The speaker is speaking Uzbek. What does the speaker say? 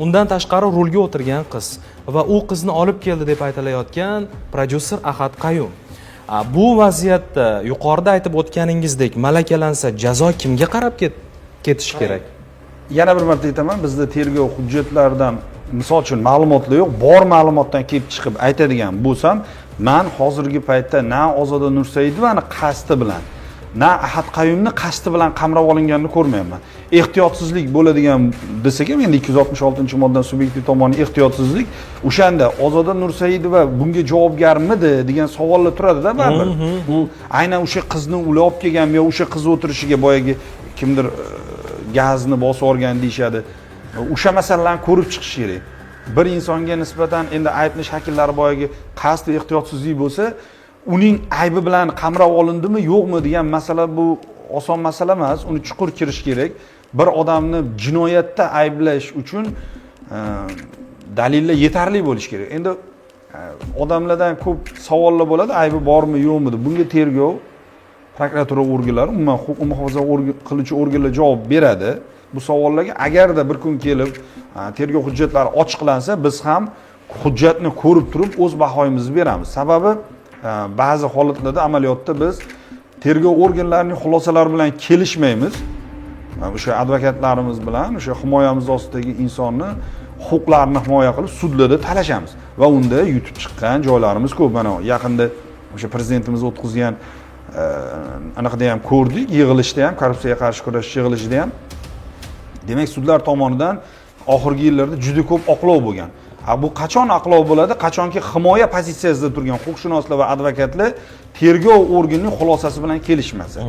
Undan tashqari rulga o'tirgan qiz va u qizni olib keldi deb aytilayotgan prodyuser Ahad Qayum. Bu vaziyatda yuqorida aytib o'tganingizdek malakalansa jazo kimga qarab ketishi kerak? Yana bir marta aytaman, bizda tergov hujjatlaridan misol uchun ma'lumotlar yo'q. Bor ma'lumotdan kelib chiqib aytadigan bo'lsam, men hozirgi paytda na Ozoda Nursaidovani qasdi bilan, na Ahad Qayumni qasdi bilan qamrab olinganini ko'rmayapman. Ehtiyotsizlik bo'ladigan desak ham, endi 266-moddan subyektiv tomonidan ehtiyotsizlik, o'shanda Ozoda Nursaidova bunga javobgarmidi degan savollar turadi-da baribir. U aynan o'sha qizni ular olib kelganmi yo o'sha qiz o'tirishiga boyagi kimdir gazni bosib olgan deyshadi. O'sha masalalarni ko'rib chiqish kerak. Bir insonga nisbatan endi aybni shakllari boyagi qasd va ehtiyotsizlik bo'lsa, uning aybi bilan qamrab olindimi yo'qmi degan masala bu oson masala emas. Uni chuqur kirish kerak. Bir odamni jinoyatda ayblash uchun dalillar yetarli bo'lishi kerak. Endi odamlardan ko'p savollar bo'ladi, aybi bormi yo'qmi deb. Bunga tergov, prokuratura organlari, umuman huquq muhofaza qiluvchi organlar javob beradi. Bu savollarga agarda bir kun kelib tergov hujjatlari ochiqlansa, biz ham hujjatni ko'rib turib o'z bahoyimizni beramiz. Sababi ba'zi holatlarda amaliyotda biz tergov organlarining xulosalari bilan kelishmaymiz. O'sha advokatlarimiz bilan o'sha himoyamiz ostidagi insonni huquqlarini himoya qilib sudlarda talashamiz va unda yutib chiqqan joylarimiz ko'p. Mana yaqinda o'sha prezidentimiz o'tkazgan anaqada ham ko'rdik, yig'ilishda ham, korrupsiyaga qarshi kurashish yig'ilishida ham. Demak, sudlar tomonidan oxirgi yillarda juda ko'p oqlov bo'lgan. Bu qachon oqlov bo'ladi? Qachonki himoya pozitsiyasida turgan huquqshunoslar va advokatlar tergov organining xulosasi bilan kelishmasa.